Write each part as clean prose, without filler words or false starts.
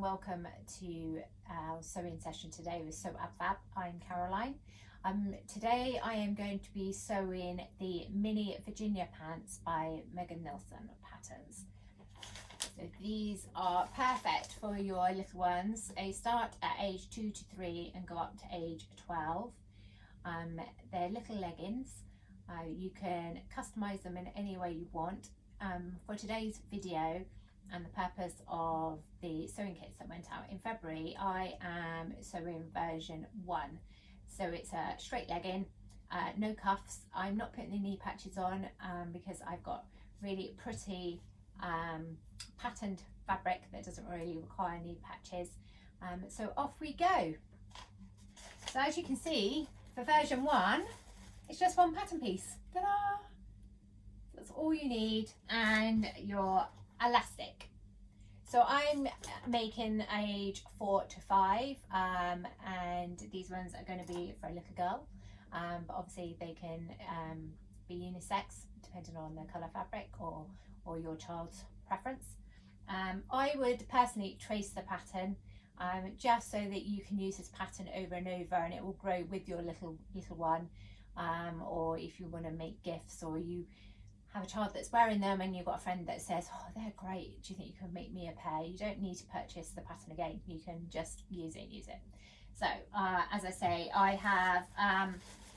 and welcome to our sewing session today with Sew Ab Fab. I'm Caroline. Today I am going to be sewing the Mini Virginia pants by Megan Nilsson Patterns. So these are perfect for your little ones. They start at age 2 to 3 and go up to age 12. They're little leggings. You can customize them in any way you want. For today's video and the purpose of the sewing kits that went out in February, I am sewing version 1. So it's a straight legging, no cuffs. I'm not putting the knee patches on because I've got really pretty patterned fabric that doesn't really require knee patches. So off we go. So as you can see, for version 1, it's just one pattern piece. Ta-da! That's all you need, and your elastic. So I'm making age 4 to 5, and these ones are going to be for a little girl, but obviously they can be unisex depending on the colour fabric or your child's preference. I would personally trace the pattern just so that you can use this pattern over and over, and it will grow with your little one, or if you want to make gifts, or you have a child that's wearing them and you've got a friend that says, oh, they're great, do you think you can make me a pair? You don't need to purchase the pattern again, you can just use it. So as I say, I have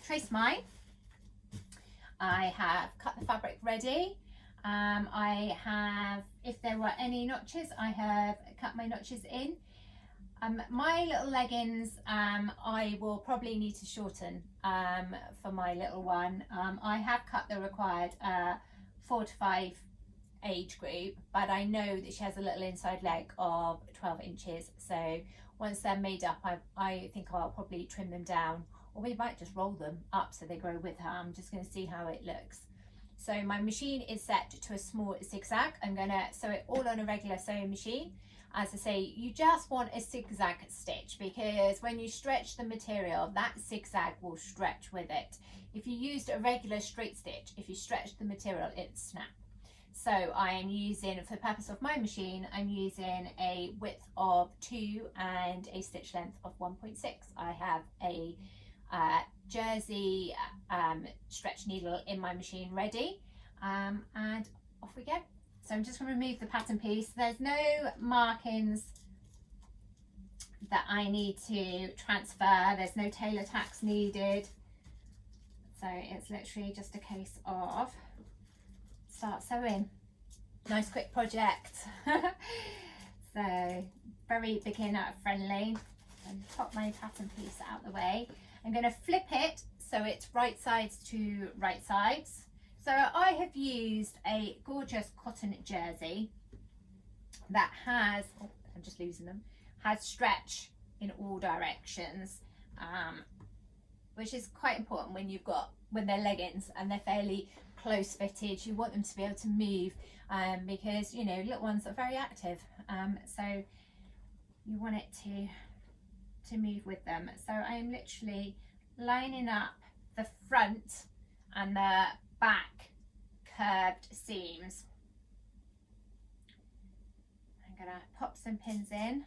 traced mine, I have cut the fabric ready, I have, if there were any notches, I have cut my notches in. My little leggings, I will probably need to shorten for my little one. I have cut the required 4 to 5 age group, but I know that she has a little inside leg of 12 inches. So once they're made up, I think I'll probably trim them down, or we might just roll them up so they grow with her. I'm just going to see how it looks. So my machine is set to a small zigzag. I'm going to sew it all on a regular sewing machine. As I say, you just want a zigzag stitch, because when you stretch the material, that zigzag will stretch with it. If you used a regular straight stitch, if you stretch the material, it'd snap. So I am using, for the purpose of my machine, I'm using a width of 2 and a stitch length of 1.6. I have a jersey stretch needle in my machine ready, and off we go. So I'm just going to remove the pattern piece. There's no markings that I need to transfer. There's no tailor tacks needed. So it's literally just a case of start sewing. Nice quick project. So very beginner friendly. And pop my pattern piece out of the way. I'm going to flip it so it's right sides to right sides. So I have used a gorgeous cotton jersey that has, oh, I'm just losing them, has stretch in all directions, which is quite important when they're leggings and they're fairly close fitted. You want them to be able to move, because you know little ones are very active, so you want it to move with them. So I am literally lining up the front and the back curved seams. I'm gonna pop some pins in.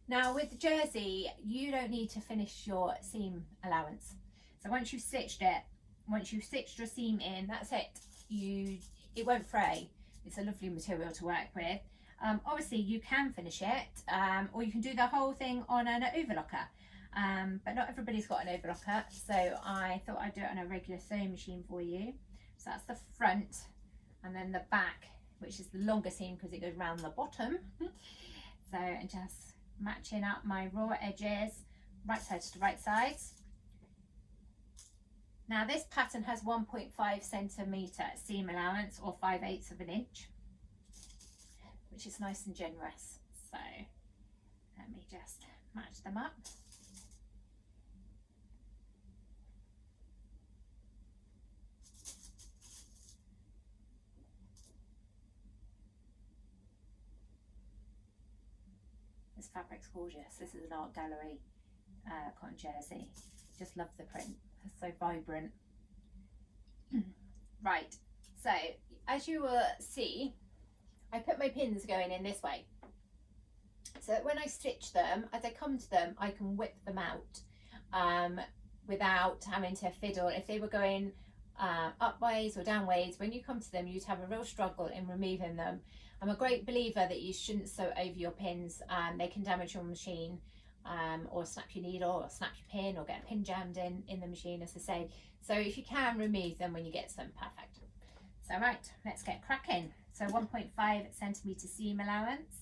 Now with the jersey, you don't need to finish your seam allowance. So once you've stitched it, once you've stitched your seam in, that's it. It won't fray. It's a lovely material to work with. Obviously you can finish it, or you can do the whole thing on an overlocker. But not everybody's got an overlocker, so I thought I'd do it on a regular sewing machine for you. So that's the front, and then the back, which is the longer seam because it goes round the bottom. So and just matching up my raw edges, right sides to right sides. Now this pattern has 1.5 centimetre seam allowance, or 5/8 of an inch, which is nice and generous. So let me just match them up. This fabric's gorgeous. This is an art gallery cotton jersey. Just love the print. It's so vibrant. Right, so as you will see, I put my pins going in this way, so that when I stitch them, as I come to them, I can whip them out without having to fiddle. If they were going up ways or down ways, when you come to them, you'd have a real struggle in removing them. I'm a great believer that you shouldn't sew over your pins. They can damage your machine, or snap your needle, or snap your pin, or get a pin jammed in the machine, as I say. So if you can remove them when you get to them, perfect. So right, let's get cracking. So 1.5 centimetre seam allowance.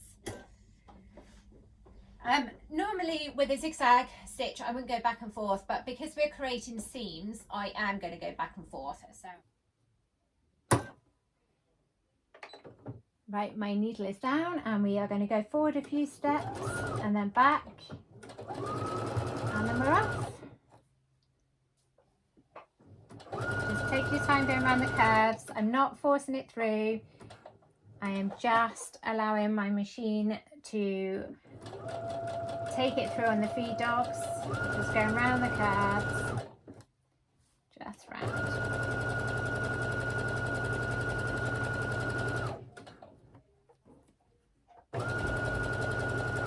Normally with a zigzag stitch I wouldn't go back and forth, but because we're creating seams I am going to go back and forth. So right, my needle is down and we are going to go forward a few steps and then back, and then we're off. Just take your time going around the curves. I'm not forcing it through, I am just allowing my machine to take it through on the feed dogs, just going around the curves, just round.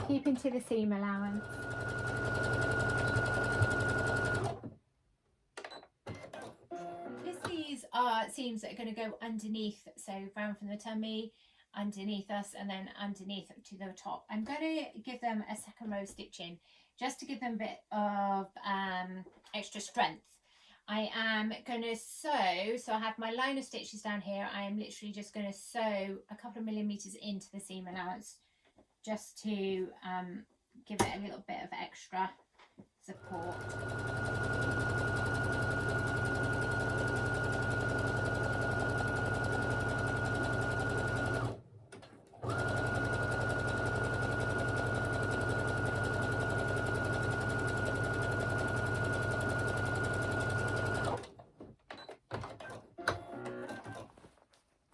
Keeping to the seam allowance. Because these are seams that are going to go underneath, so round from the tummy, underneath us, and then underneath to the top, I'm going to give them a second row stitching just to give them a bit of extra strength. I am going to sew, so I have my line of stitches down here. I am literally just going to sew a couple of millimeters into the seam allowance just to give it a little bit of extra support.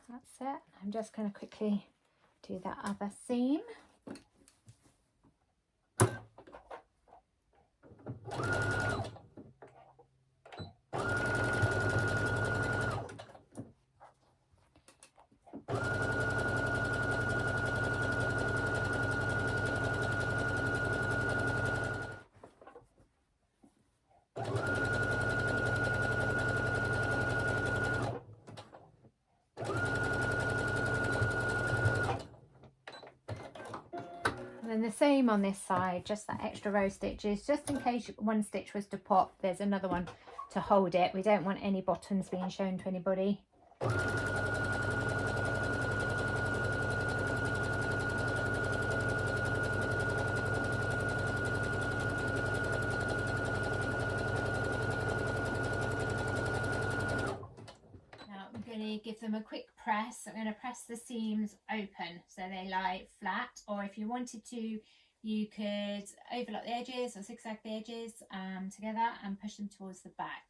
That's it. I'm just going to quickly do that other seam. And the same on this side, just that extra row stitches, just in case one stitch was to pop, there's another one to hold it. We don't want any bottoms being shown to anybody. Give them a quick press. I'm going to press the seams open so they lie flat, or if you wanted to you could overlap the edges or zigzag the edges together and push them towards the back.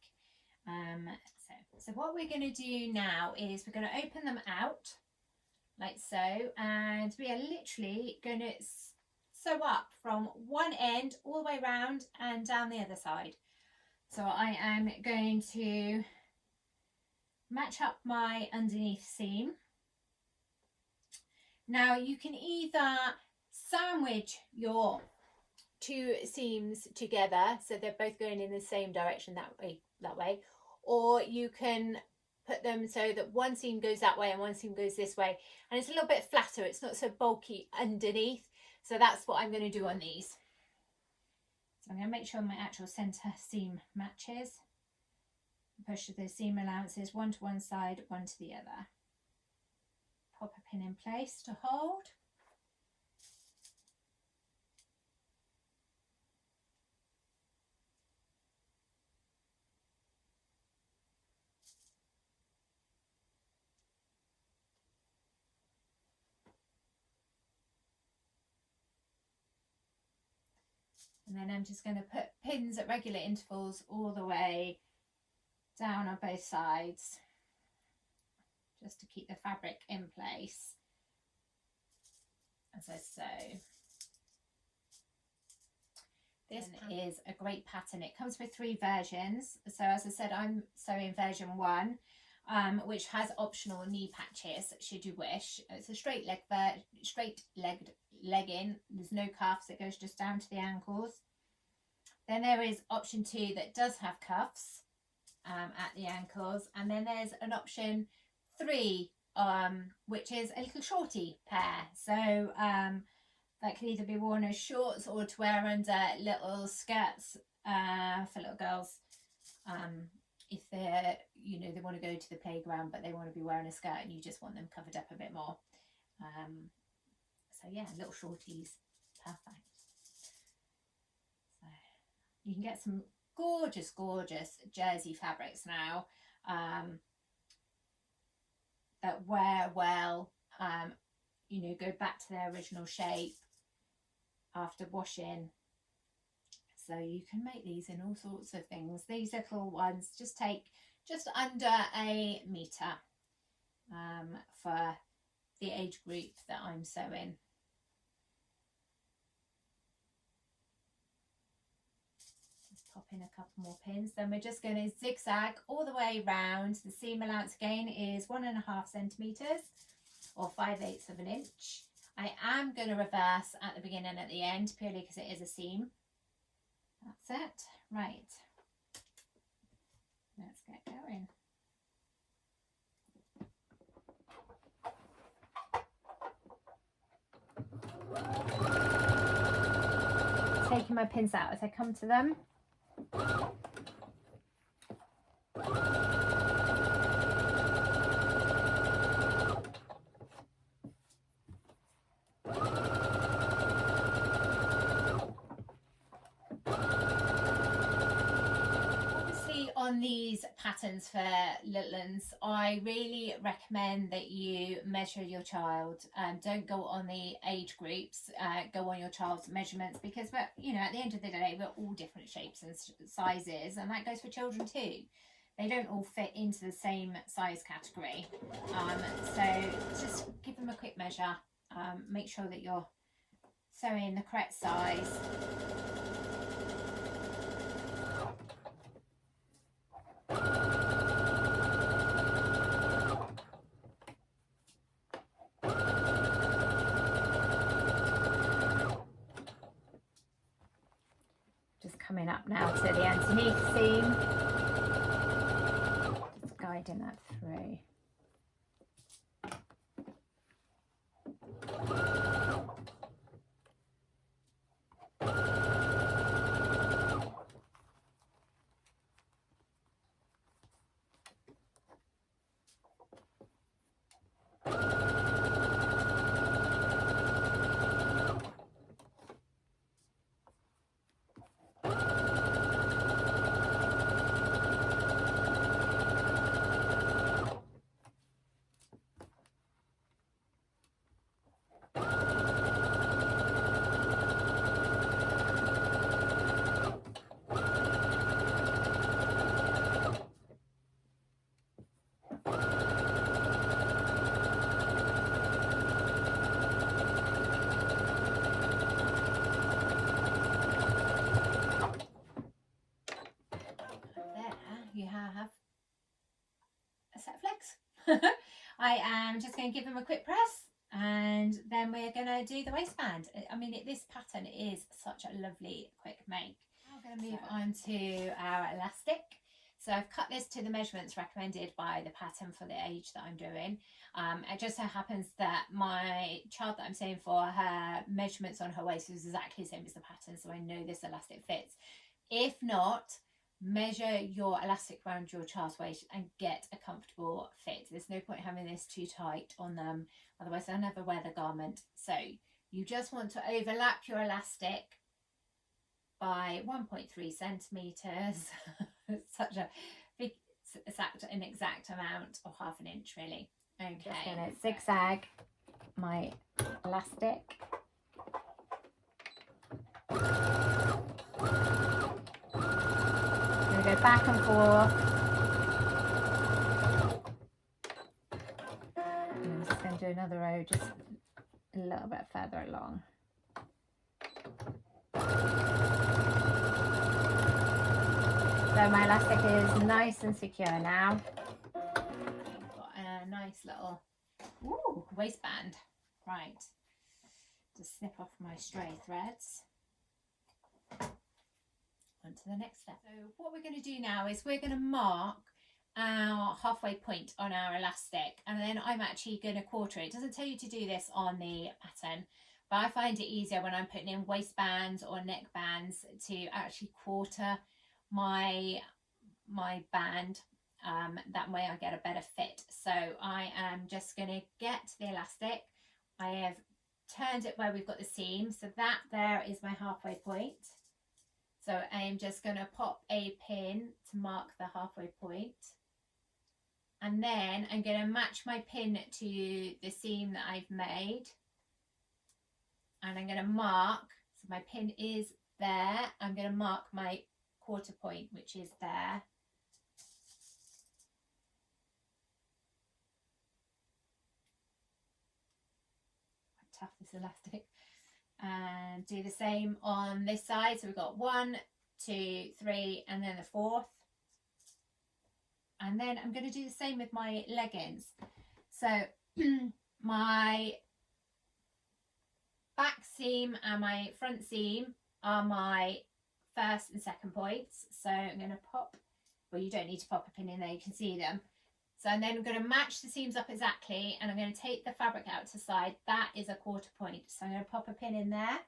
So what we're going to do now is we're going to open them out like so, and we are literally going to sew up from one end all the way around and down the other side. So I am going to match up my underneath seam. Now you can either sandwich your two seams together so they're both going in the same direction that way, or you can put them so that one seam goes that way and one seam goes this way, and it's a little bit flatter, it's not so bulky underneath. So that's what I'm going to do on these. So I'm going to make sure my actual center seam matches. Push the seam allowances one to one side, one to the other. Pop a pin in place to hold. And then I'm just going to put pins at regular intervals all the way down on both sides, just to keep the fabric in place as I sew. This is a great pattern. It comes with 3 versions. So as I said, I'm sewing version 1. which has optional knee patches should you wish. It's a straight legged legging. There's no cuffs, it goes just down to the ankles. Then there is option 2 that does have cuffs at the ankles, and then there's an option 3 which is a little shorty pair, so that can either be worn as shorts or to wear under little skirts for little girls, if they're, you know, they want to go to the playground but they want to be wearing a skirt and you just want them covered up a bit more. So yeah, little shorties, perfect. So you can get some gorgeous jersey fabrics now that wear well, you know, go back to their original shape after washing. So you can make these in all sorts of things. These little ones just take just under a metre for the age group that I'm sewing. Just pop in a couple more pins. Then we're just going to zigzag all the way round. The seam allowance again is 1.5 centimetres or 5/8 of an inch. I am going to reverse at the beginning and at the end purely because it is a seam. That's it. Right. Let's get going. Taking my pins out as I come to them. On these patterns for little ones, I really recommend that you measure your child. Don't go on the age groups, go on your child's measurements, because we're, you know, at the end of the day we're all different shapes and sizes, and that goes for children too. They don't all fit into the same size category, so just give them a quick measure. Make sure that you're sewing the correct size. Coming up now to the underneath seam, just guiding that through. You have a set of legs. I am just going to give them a quick press, and then we're going to do the waistband. I mean, this pattern is such a lovely quick make. Now we're going to move on to our elastic. So I've cut this to the measurements recommended by the pattern for the age that I'm doing. It just so happens that my child that I'm sewing for, her measurements on her waist is exactly the same as the pattern, so I know this elastic fits. If not, measure your elastic around your child's waist and get a comfortable fit. There's no point having this too tight on them, otherwise they'll never wear the garment. So you just want to overlap your elastic by 1.3 centimeters. It's such a big, an exact amount, or half an inch really. Okay, just gonna zigzag my elastic. Go back and forth. I'm just going to do another row just a little bit further along. So my elastic is nice and secure now. a nice little waistband. Right, just snip off my stray threads. On to the next step. So what we're going to do now is we're going to mark our halfway point on our elastic, and then I'm actually going to quarter it. It doesn't tell you to do this on the pattern, but I find it easier when I'm putting in waistbands or neckbands to actually quarter my band. That way I get a better fit. So I am just going to get the elastic. I have turned it where we've got the seam, so that there is my halfway point. So I am just going to pop a pin to mark the halfway point. And then I'm going to match my pin to the seam that I've made. And I'm going to mark, so my pin is there. I'm going to mark my quarter point, which is there. Quite tough, this elastic. And do the same on this side. So we've got 1, 2, 3, and then the fourth. And then I'm going to do the same with my leggings. So my back seam and my front seam are my first and second points. So I'm going to pop, well, you don't need to pop a pin in there, you can see them. So and then I'm going to match the seams up exactly, and I'm going to take the fabric out to the side. That is a quarter point. So I'm going to pop a pin in there.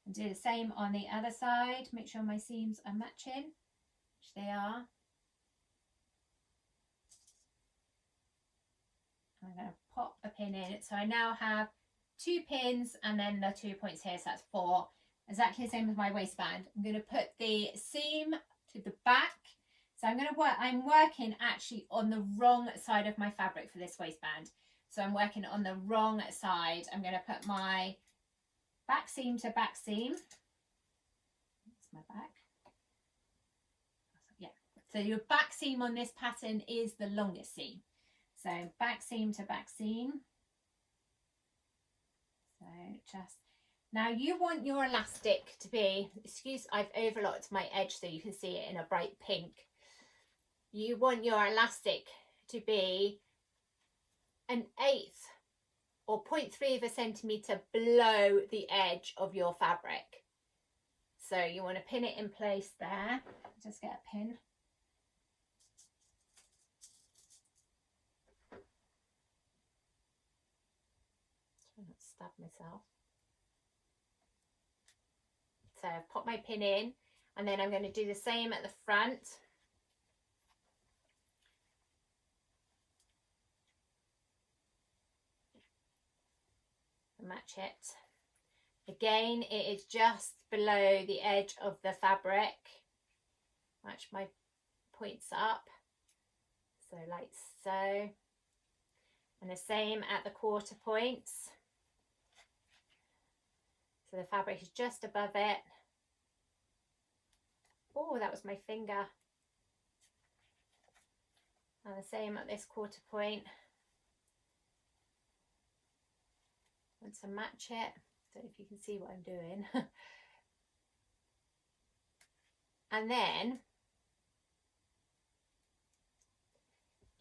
And do the same on the other side. Make sure my seams are matching, which they are. I'm going to pop a pin in. So I now have 2 pins and then the 2 points here, so that's 4. Exactly the same as my waistband. I'm going to put the seam to the back. So I'm working actually on the wrong side of my fabric for this waistband. So I'm working on the wrong side. I'm going to put my back seam to back seam. That's my back. Yeah. So your back seam on this pattern is the longest seam. So back seam to back seam. So just, now you want your elastic to be, I've overlocked my edge so you can see it in a bright pink. You want your elastic to be 1/8 or 0.3 of a centimetre below the edge of your fabric. So you want to pin it in place there. Just get a pin. Try not to stab myself. So I've popped my pin in, and then I'm going to do the same at the front. Match it. Again, it is just below the edge of the fabric. Match my points up. So like so. And the same at the quarter points. So the fabric is just above it. Oh, that was my finger. And the same at this quarter point. Want to match it. Don't know if you can see what I'm doing. And then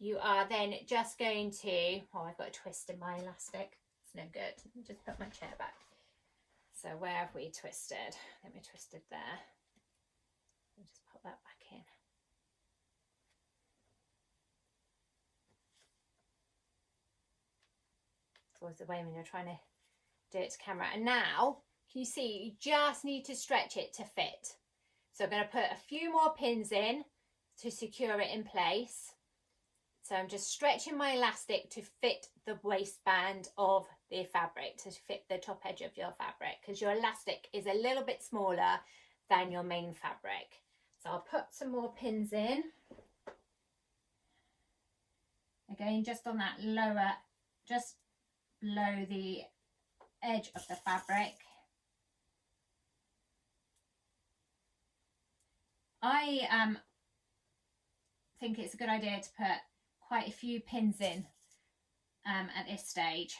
you are then just going to, oh, I've got a twist in my elastic. It's no good. Let me just put my chair back. So where have we twisted? I think we twisted there. I'll just pop that back in. Towards the way when you're trying to do it to camera. And now, can you see, you just need to stretch it to fit. So I'm going to put a few more pins in to secure it in place. So I'm just stretching my elastic to fit the waistband of the fabric, to fit the top edge of your fabric, because your elastic is a little bit smaller than your main fabric. So I'll put some more pins in. Again, just on that lower, just below the edge of the fabric. I think it's a good idea to put quite a few pins in at this stage,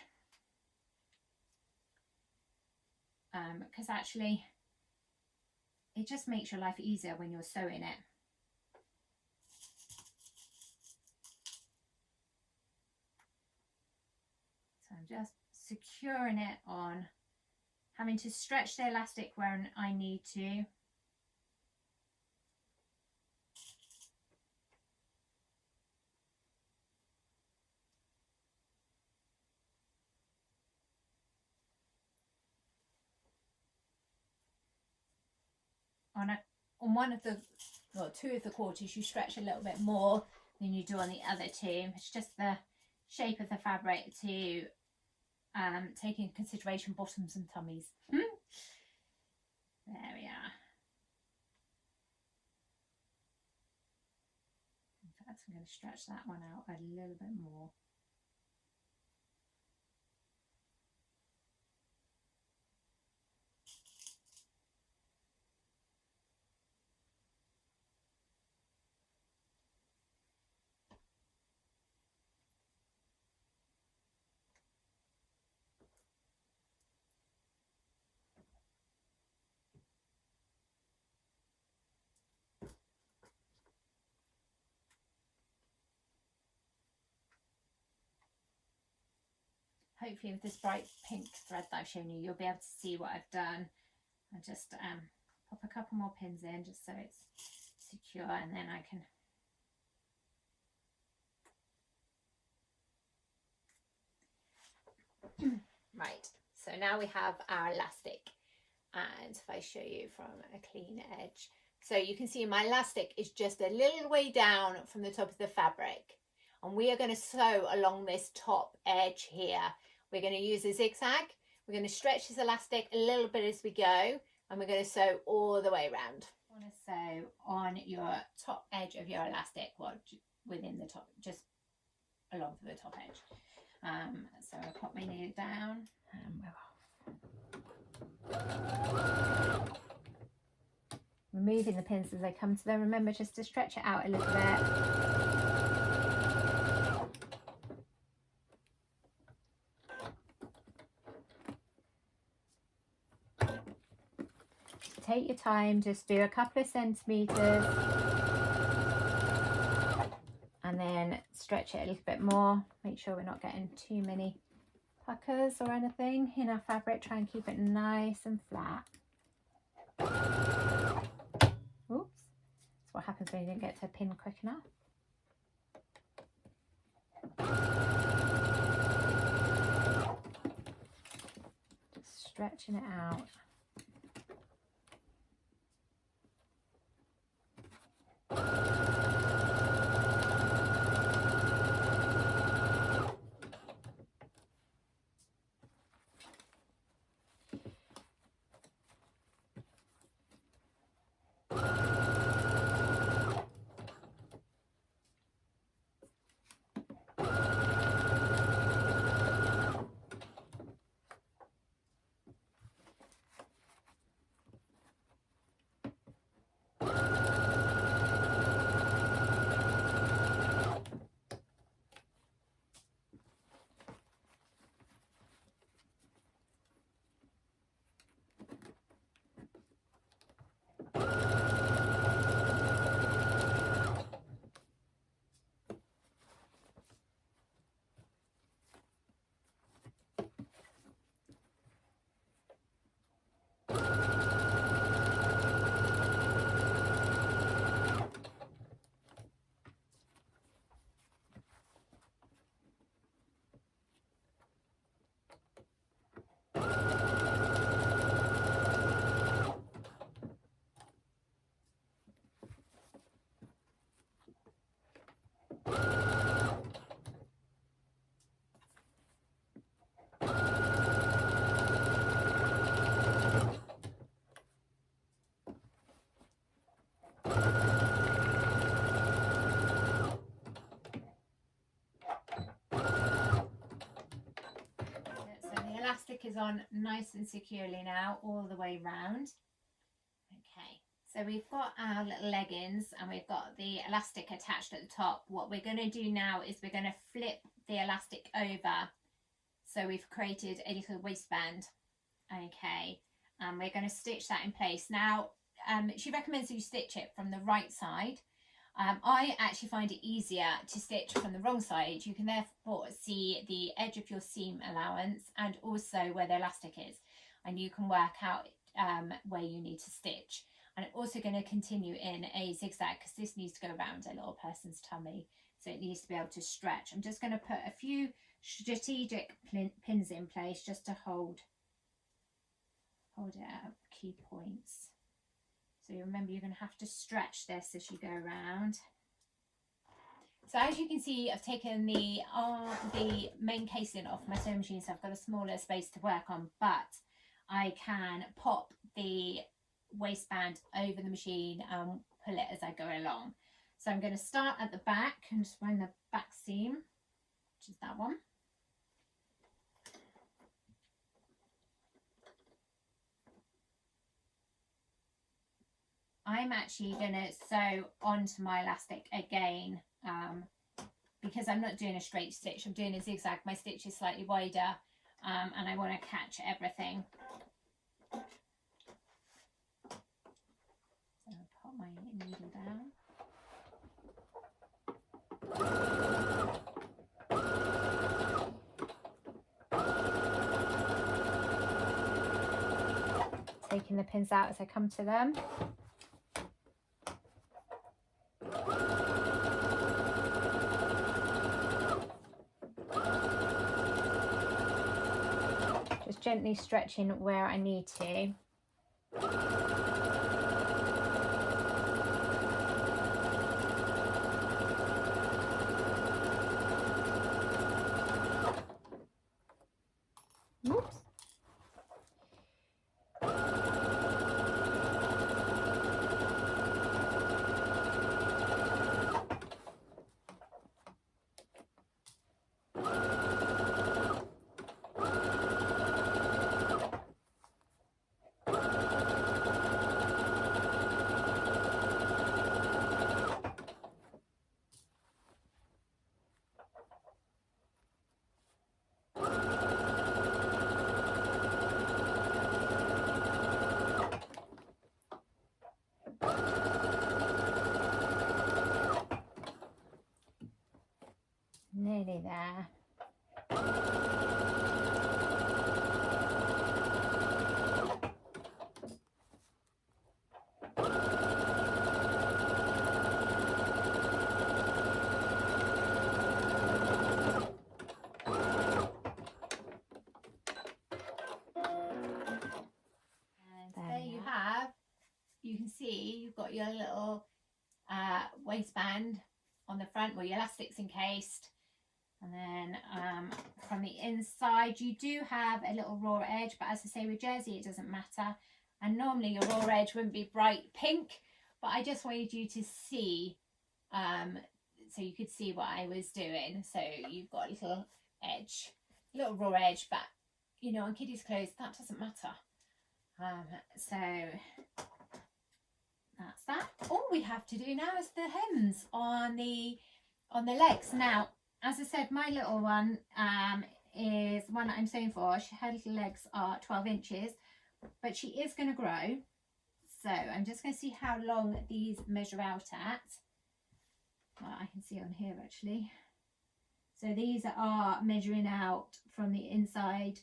because actually it just makes your life easier when you're sewing it. I'm just securing it on, having to stretch the elastic where I need to. On one of the, well, two of the quarters, you stretch a little bit more than you do on the other two. It's just the shape of the fabric to take into consideration bottoms and tummies. There we are. In fact, I'm going to stretch that one out a little bit more. Hopefully with this bright pink thread that I've shown you, you'll be able to see what I've done. I just pop a couple more pins in just so it's secure, and then I can right, so now we have our elastic, and if I show you from a clean edge, so you can see my elastic is just a little way down from the top of the fabric, and we are going to sew along this top edge here. We're going to use a zigzag. We're going to stretch this elastic a little bit as we go, and we're going to sew all the way around. You want to sew on your top edge of your elastic, well, within the top, just along the top edge. So I'll pop my needle down and removing the pins as they come to them. Remember just to stretch it out a little bit. Take your time, just do a couple of centimeters and then stretch it a little bit more. Make sure we're not getting too many puckers or anything in our fabric. Try and keep it nice and flat. Oops, that's what happens when you don't get to a pin quick enough. Just stretching it out. Is on nice and securely now all the way round. Okay, so we've got our little leggings and we've got the elastic attached at the top. What we're going to do now is we're going to flip the elastic over, so we've created a little waistband. Okay, and we're going to stitch that in place. Now she recommends you stitch it from the right side, I actually find it easier to stitch from the wrong side. You can therefore see the edge of your seam allowance and also where the elastic is, and you can work out where you need to stitch. And I'm also going to continue in a zigzag because this needs to go around a little person's tummy, so it needs to be able to stretch. I'm just going to put a few strategic pins in place just to hold it at key points. So remember, you're going to have to stretch this as you go around. So as you can see, I've taken the main casing off my sewing machine, so I've got a smaller space to work on, but I can pop the waistband over the machine and pull it as I go along. So I'm going to start at the back and just find the back seam, which is that one. I'm actually going to sew onto my elastic again because I'm not doing a straight stitch, I'm doing a zigzag. My stitch is slightly wider and I want to catch everything. So I'll put my needle down. Taking the pins out as I come to them. Just gently stretching where I need to. Oops. Nearly there. And there you have, you can see you've got your little waistband on the front where your elastic's encased, and then from the inside you do have a little raw edge, but as I say, with jersey it doesn't matter, and normally your raw edge wouldn't be bright pink, but I just wanted you to see so you could see what I was doing. So you've got a little edge, little raw edge, but you know, on kiddies clothes that doesn't matter. So that's that. All we have to do now is the hems on the legs. Now, as I said, my little one is one that I'm sewing for. Her little legs are 12 inches, but she is going to grow. So I'm just going to see how long these measure out at. Well, I can see on here actually. So these are measuring out from the inside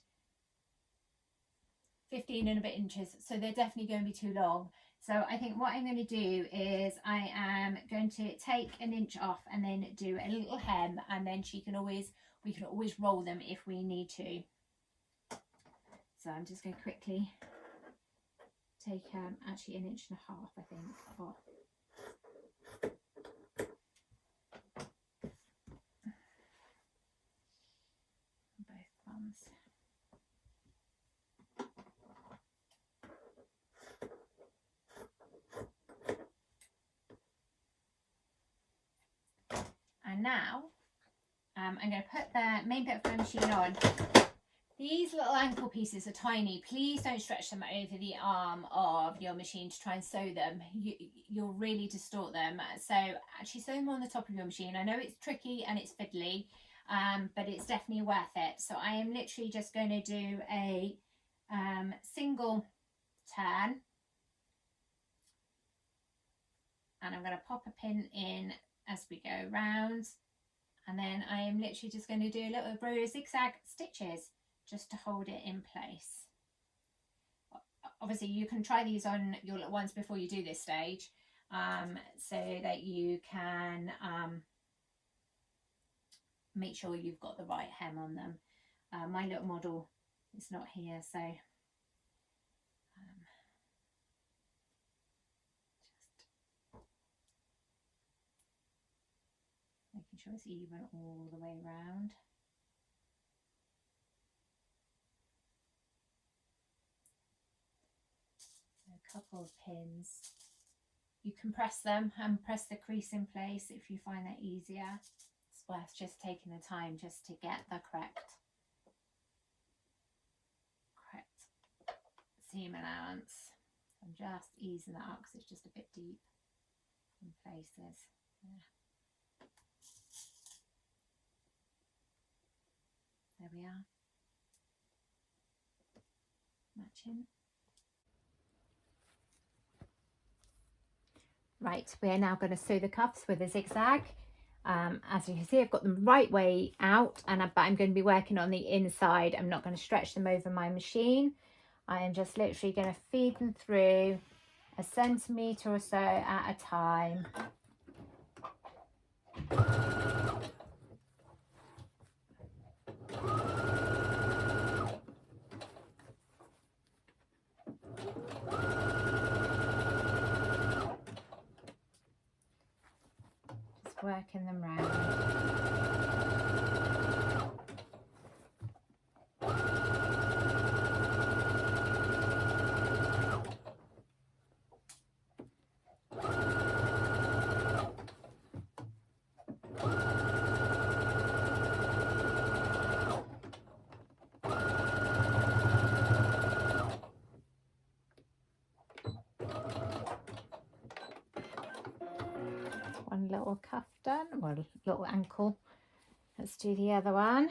15 and a bit inches. So they're definitely going to be too long. So I think what I'm going to do is I am going to take an inch off and then do a little hem, and then we can always roll them if we need to. So I'm just going to quickly take actually an inch and a half, I think, off. Both thumbs. And now I'm going to put the main bit of my machine on. These little ankle pieces are tiny. Please don't stretch them over the arm of your machine to try and sew them. You'll really distort them. So actually sew them on the top of your machine. I know it's tricky and it's fiddly, but it's definitely worth it. So I am literally just going to do a single turn and I'm going to pop a pin in as we go round, and then I am literally just going to do a little row of zigzag stitches just to hold it in place. Obviously you can try these on your little ones before you do this stage, so that you can make sure you've got the right hem on them. My little model is not here, so just making sure it's even all the way around. So a couple of pins. You can press them and press the crease in place if you find that easier. It's worth just taking the time just to get the correct seam allowance. I'm just easing that up because it's just a bit deep in places. There we are. Matching. Right, we are now going to sew the cuffs with a zigzag. As you can see, I've got them right way out, but I'm going to be working on the inside. I'm not going to stretch them over my machine. I am just literally going to feed them through 1 centimetre or so at a time. Just working them round. One little cuff done, or little ankle. Let's do the other one.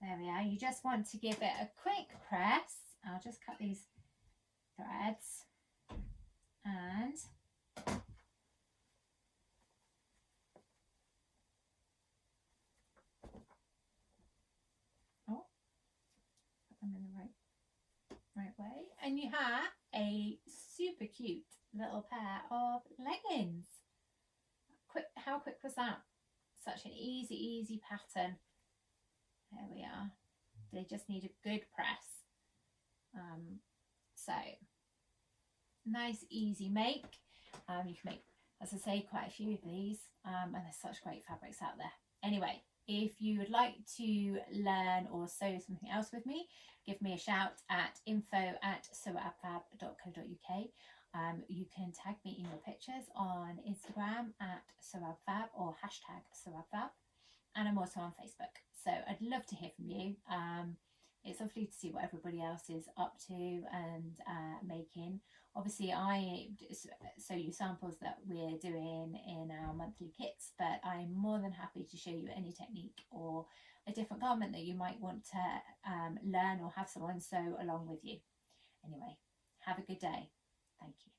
There we are. You just want to give it a quick press. I'll just cut these threads and put them in the right way, and you have a super cute little pair of leggings. How quick was that? Such an easy pattern. There we are. They just need a good press. So nice easy make. You can make, as I say, quite a few of these, and there's such great fabrics out there. Anyway, if you would like to learn or sew something else with me, give me a shout at info@sewabfab.co.uk. You can tag me in your pictures on Instagram at sewabfab or #sewabfab, and I'm also on Facebook. So I'd love to hear from you. It's lovely to see what everybody else is up to and making. Obviously, I show you samples that we're doing in our monthly kits, but I'm more than happy to show you any technique or a different garment that you might want to learn or have someone sew along with you. Anyway, have a good day. Thank you.